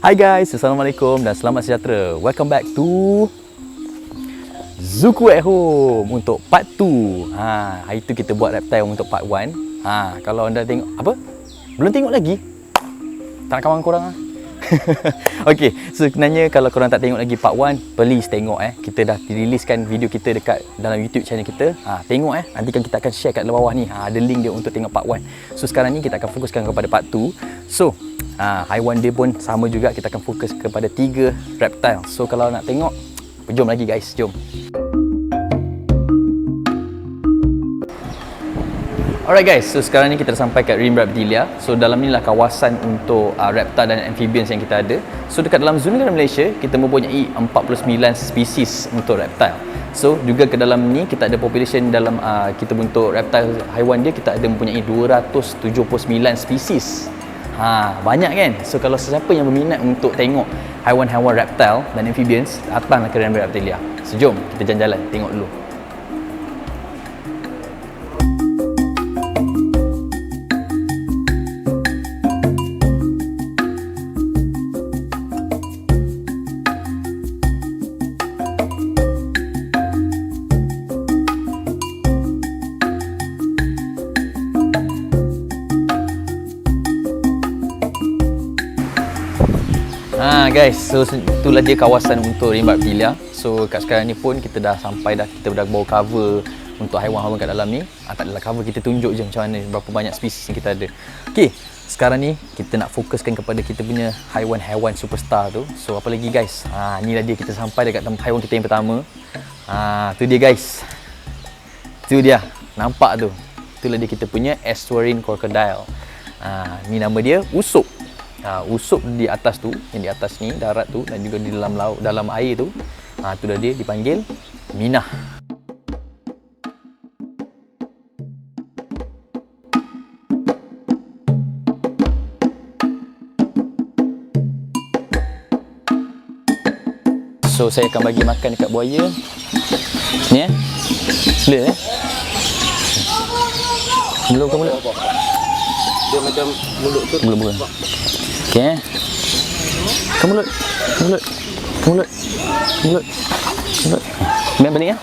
Hai guys, Assalamualaikum dan selamat sejahtera. Welcome back to Zuku at Home untuk part 2. Hari tu kita buat reptile untuk part 1. Kalau anda tengok apa? Belum tengok lagi? Tak nak kawan korang lah. Okey, so sebenarnya kalau korang tak tengok lagi part 1, please tengok Kita dah riliskan video kita dekat dalam YouTube channel kita. Tengok nanti kan kita akan share kat bawah ni. Ada link dia untuk tengok part 1. So sekarang ni kita akan fokuskan kepada part 2. So haiwan dia pun sama juga, kita akan fokus kepada 3 reptile. So kalau nak tengok, jom lagi guys, jom. Alright guys, so sekarang ni kita dah sampai kat Rim Reptilia. So dalam ni lah kawasan untuk reptile dan amphibians yang kita ada. So dekat dalam zoo negara Malaysia, kita mempunyai 49 spesies untuk reptile. So juga ke dalam ni kita ada population dalam kita untuk reptile haiwan dia, kita ada mempunyai 279 spesies. Banyak kan? So kalau sesiapa yang berminat untuk tengok haiwan-haiwan reptile dan amphibians, datanglah ke Rim Reptilia. So jom kita jalan-jalan tengok dulu. Guys, so itulah dia kawasan untuk Rim Reptilia. So kat sekarang ni pun kita dah sampai dah, kita dah bawa cover untuk haiwan-haiwan kat dalam ni. Tak adalah cover, kita tunjuk je macam mana, berapa banyak spesies yang kita ada. Okey, sekarang ni kita nak fokuskan kepada kita punya haiwan-haiwan superstar tu. So apa lagi guys? Inilah dia, kita sampai dekat haiwan kita yang pertama. Tu dia guys. Tu dia, nampak tu. Itulah dia kita punya estuarine crocodile. Ni nama dia Usop. Usop di atas tu, yang di atas ni darat tu, dan juga di dalam laut, dalam air tu. Tu dah dia dipanggil Minah. So saya akan bagi makan dekat buaya. Ni Sila Mulut ke mulut? Dia macam mulut tu. Mulut. Okey. Ke mulut. Main balik ya.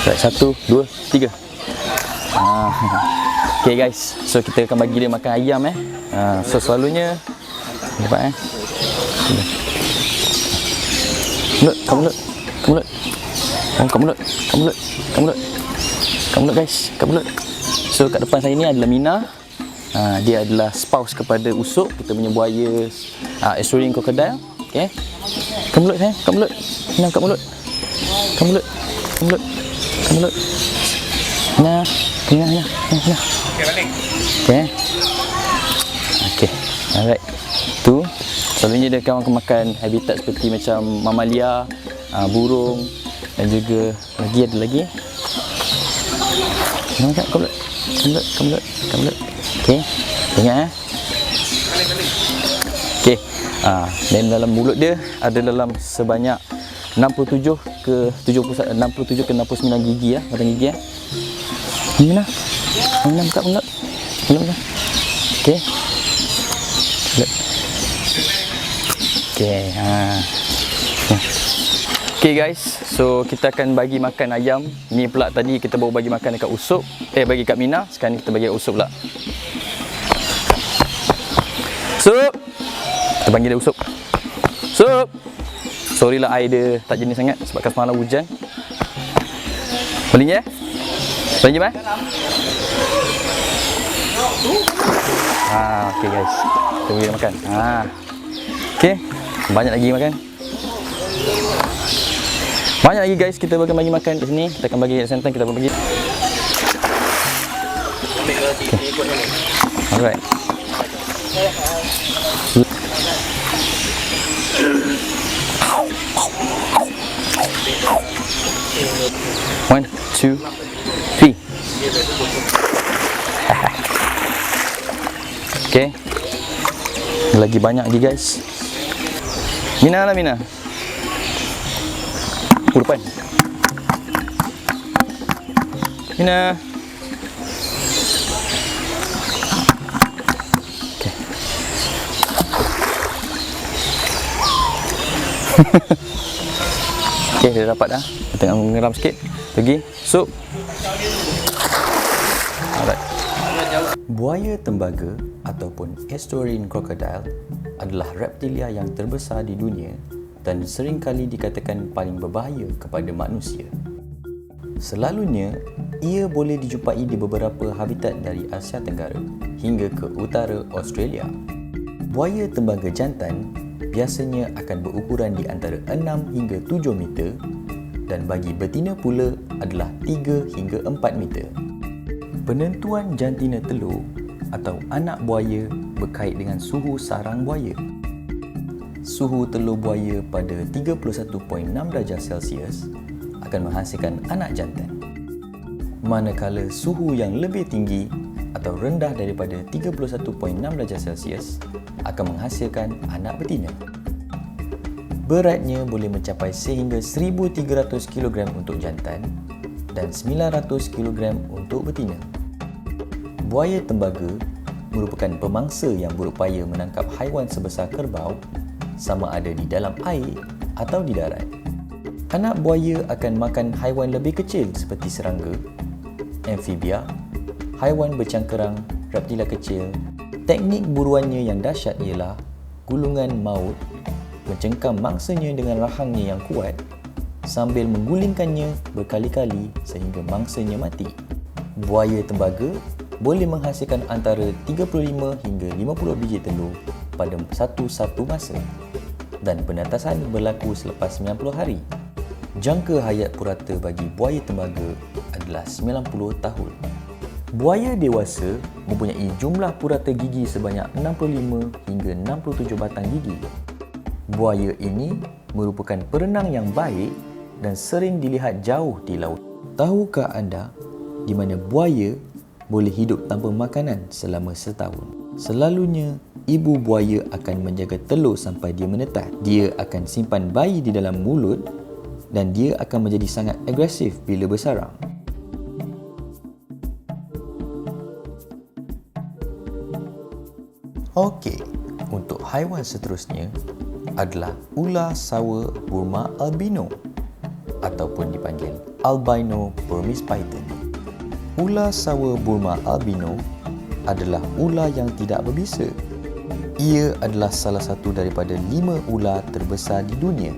Right, 1, 2, 3. Okey guys. So kita akan bagi dia makan ayam So selalunya nampak Mulut. Ke mulut guys. Ke mulut. So kat depan saya ni adalah Minah. Dia adalah spouse kepada Usop, kita punya buaya estuarine crocodile. Okey. Ke mulut saya, ke mulut. Minah kat mulut. Ke mulut. Minah. Okey balik. Okey. Alright. Tu selalunya dia akan makan habitat seperti macam mamalia, burung, dan juga ada lagi. Minah kat mulut. Ke mulut. Okey, ingat Okey, dan dalam mulut dia ada dalam sebanyak 67 ke 69 gigi batang gigi Mana? Mana buka mulut? Okey. Okey, Okey guys, so kita akan bagi makan ayam. Ni pula tadi kita baru bagi makan dekat Usop, bagi kat Minah. Sekarang ni kita bagi kat Usop pula. Sup. Kita panggil dia Usop. Sup. Sorry lah air dia tak jernih sangat sebabkan semalam hujan. Boleh je? Boleh je, okey guys. Kita bagi dia makan. Okey. Banyak lagi makan. Banyak lagi guys, kita akan bagi makan di sini. Kita akan bagi at the same time, kita akan bagi. Okay. Alright. One, two, three. Okay. Lagi banyak lagi guys. Minah lah Minah. Depan. Minah. Okay. Okey, dah dapat dah. Kita tengah mengeram sikit. Pergi. Sup. Alright. Buaya tembaga ataupun estuarine crocodile adalah reptilia yang terbesar di dunia dan sering kali dikatakan paling berbahaya kepada manusia. Selalunya, ia boleh dijumpai di beberapa habitat dari Asia Tenggara hingga ke utara Australia. Buaya tembaga jantan biasanya akan berukuran di antara 6 hingga 7 meter dan bagi betina pula adalah 3 hingga 4 meter. Penentuan jantina telur atau anak buaya berkait dengan suhu sarang buaya. Suhu telur buaya pada 31.6 darjah Celsius akan menghasilkan anak jantan. Manakala suhu yang lebih tinggi atau rendah daripada 31.6 darjah Celsius akan menghasilkan anak betina. Beratnya boleh mencapai sehingga 1,300 kg untuk jantan dan 900 kg untuk betina. Buaya tembaga merupakan pemangsa yang berupaya menangkap haiwan sebesar kerbau sama ada di dalam air atau di darat. Anak buaya akan makan haiwan lebih kecil seperti serangga, amfibia, haiwan bercangkerang, reptilia kecil. Teknik buruannya yang dahsyat ialah gulungan maut mencengkam mangsanya dengan rahangnya yang kuat sambil menggulingkannya berkali-kali sehingga mangsanya mati. Buaya tembaga boleh menghasilkan antara 35 hingga 50 biji telur pada satu masa dan penetasan berlaku selepas 90 hari. Jangka hayat purata bagi buaya tembaga adalah 90 tahun. Buaya dewasa mempunyai jumlah purata gigi sebanyak 65 hingga 67 batang gigi. Buaya ini merupakan perenang yang baik dan sering dilihat jauh di laut. Tahukah anda di mana buaya boleh hidup tanpa makanan selama setahun? Selalunya, ibu buaya akan menjaga telur sampai dia menetas. Dia akan simpan bayi di dalam mulut dan dia akan menjadi sangat agresif bila bersarang. Okey, untuk haiwan seterusnya adalah ular sawa Burma albino ataupun dipanggil albino Burmese python. Ular sawa Burma albino adalah ular yang tidak berbisa. Ia adalah salah satu daripada 5 ular terbesar di dunia.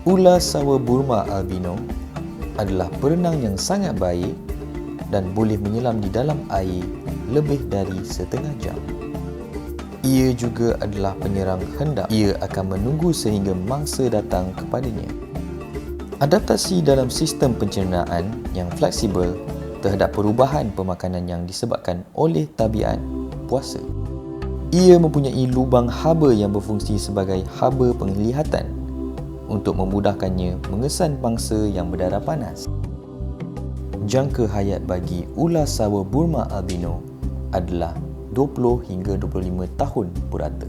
Ular sawa Burma albino adalah perenang yang sangat baik dan boleh menyelam di dalam air lebih dari setengah jam. Ia juga adalah penyerang hendak. Ia akan menunggu sehingga mangsa datang kepadanya. Adaptasi dalam sistem pencernaan yang fleksibel terhadap perubahan pemakanan yang disebabkan oleh tabiat puasa. Ia mempunyai lubang haba yang berfungsi sebagai haba penglihatan untuk memudahkannya mengesan mangsa yang berdarah panas. Jangka hayat bagi ular sawa Burma albino adalah 20 hingga 25 tahun purata.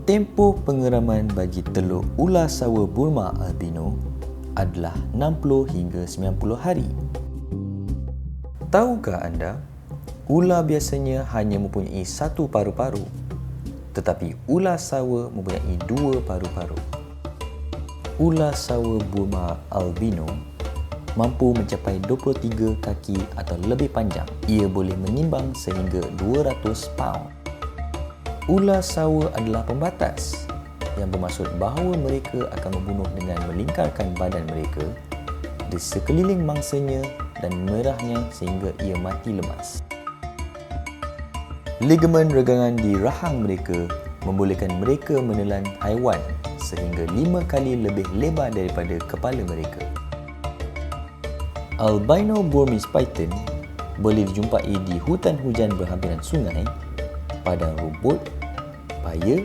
Tempoh pengeraman bagi telur ular sawa Burma albino adalah 60 hingga 90 hari. Tahukah anda, ular biasanya hanya mempunyai satu paru-paru, tetapi ular sawa mempunyai 2 paru-paru. Ular sawa Burma albino mampu mencapai 23 kaki atau lebih panjang. Ia boleh menimbang sehingga 200 paun. Ular sawa adalah pembatas yang bermaksud bahawa mereka akan membunuh dengan melingkarkan badan mereka di sekeliling mangsanya dan merahnya sehingga ia mati lemas. Ligamen regangan di rahang mereka membolehkan mereka menelan haiwan sehingga 5 kali lebih lebar daripada kepala mereka. Albino Burmese python boleh dijumpai di hutan hujan berhampiran sungai, padang rumput, paya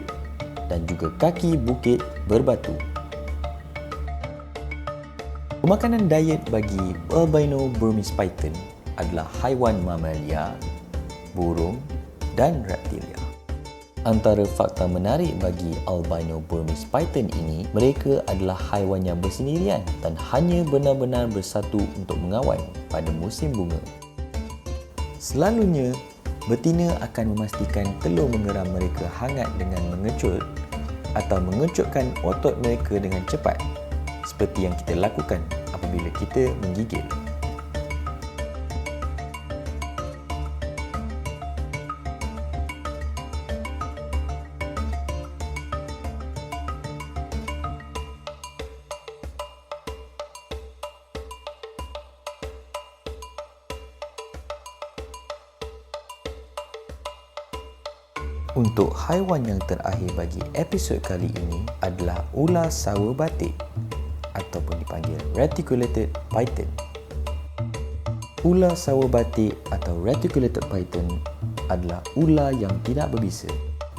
dan juga kaki bukit berbatu. Pemakanan diet bagi albino Burmese python adalah haiwan mamalia, burung dan reptilia. Antara fakta menarik bagi albino Burmese python ini, mereka adalah haiwan yang bersendirian dan hanya benar-benar bersatu untuk mengawal pada musim bunga. Selalunya, Betina akan memastikan telur mengeram mereka hangat dengan mengecut atau mengecutkan otot mereka dengan cepat, seperti yang kita lakukan apabila kita menggigil. Untuk haiwan yang terakhir bagi episod kali ini adalah ular sawo batik ataupun dipanggil reticulated python. Ular sawo batik atau reticulated python adalah ular yang tidak berbisa.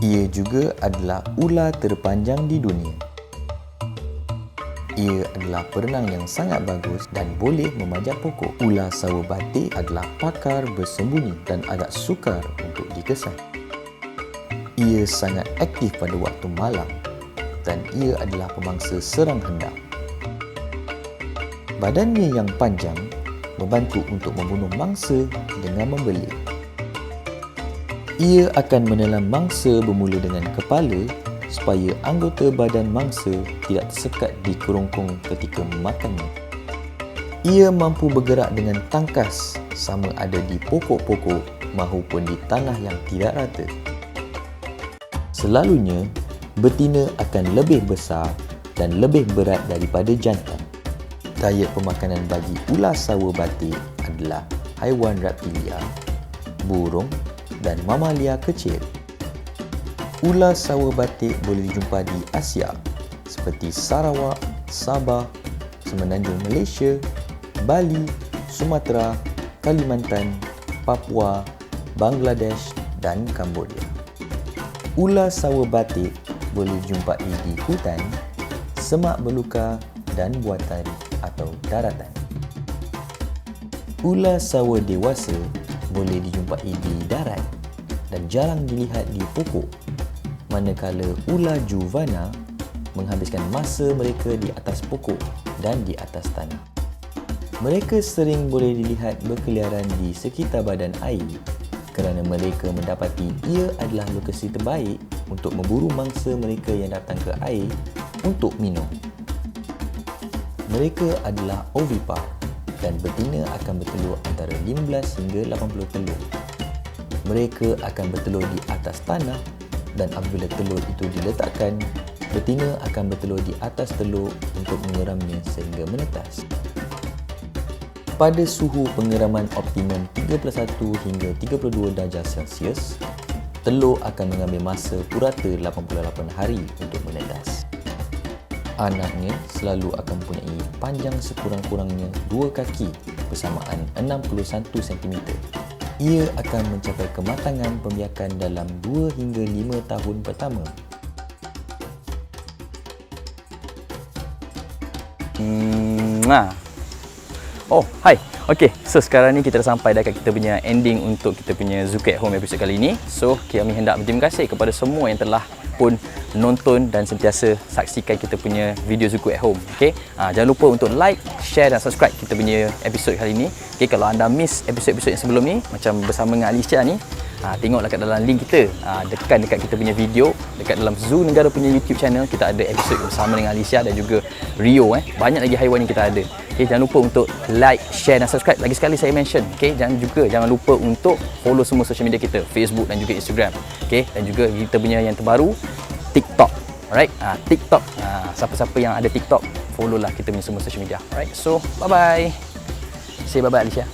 Ia juga adalah ular terpanjang di dunia. Ia adalah perenang yang sangat bagus dan boleh memanjat pokok. Ular sawo batik adalah pakar bersembunyi dan agak sukar untuk dikesan. Ia sangat aktif pada waktu malam dan ia adalah pemangsa serang hendak. Badannya yang panjang membantu untuk membunuh mangsa dengan membelit. Ia akan menelan mangsa bermula dengan kepala supaya anggota badan mangsa tidak tersekat di kerongkong ketika memakannya. Ia mampu bergerak dengan tangkas sama ada di pokok-pokok maupun di tanah yang tidak rata. Selalunya, betina akan lebih besar dan lebih berat daripada jantan. Diet pemakanan bagi ular sawo batik adalah haiwan reptilia, burung dan mamalia kecil. Ular sawo batik boleh dijumpa di Asia seperti Sarawak, Sabah, Semenanjung Malaysia, Bali, Sumatera, Kalimantan, Papua, Bangladesh dan Cambodia. Ular sawo batik boleh dijumpai di hutan, semak belukar dan buatan atau daratan. Ular sawo dewasa boleh dijumpai di darat dan jarang dilihat di pokok, manakala ular juvana menghabiskan masa mereka di atas pokok dan di atas tanah. Mereka sering boleh dilihat berkeliaran di sekitar badan air kerana mereka mendapati ia adalah lokasi terbaik untuk memburu mangsa mereka yang datang ke air untuk minum. Mereka adalah ovipar dan betina akan bertelur antara 15 hingga 80 telur. Mereka akan bertelur di atas tanah dan apabila telur itu diletakkan, betina akan bertelur di atas telur untuk mengeramnya sehingga menetas. Pada suhu pengeraman optimum 31 hingga 32 darjah Celsius, telur akan mengambil masa purata 88 hari untuk menetas. Anaknya selalu akan mempunyai panjang sekurang-kurangnya 2 kaki bersamaan 61 cm. Ia akan mencapai kematangan pembiakan dalam 2 hingga 5 tahun pertama. Oh, hai. Okay, so sekarang ni kita dah sampai dekat kita punya ending untuk kita punya Zuku at Home episode kali ini. So, kami hendak berterima kasih kepada semua yang telah pun nonton dan sentiasa saksikan kita punya video Zuku at Home. Okay, jangan lupa untuk like, share dan subscribe kita punya episode kali ini. Okay, kalau anda miss episod-episod yang sebelum ni, macam bersama dengan Alicia ni, tengoklah kat dalam link kita, dekat kita punya video, dekat dalam Zoo Negara punya YouTube channel, kita ada episod bersama dengan Alicia dan juga Rio. Banyak lagi haiwan yang kita ada. Okay, jangan lupa untuk like, share dan subscribe. Lagi sekali saya mention, okay, jangan lupa untuk follow semua social media kita, Facebook dan juga Instagram. Okay, dan juga kita punya yang terbaru, TikTok. Alright, TikTok. Siapa-siapa yang ada TikTok, follow lah kita punya semua social media. Alright, so bye-bye. Say bye-bye Alicia.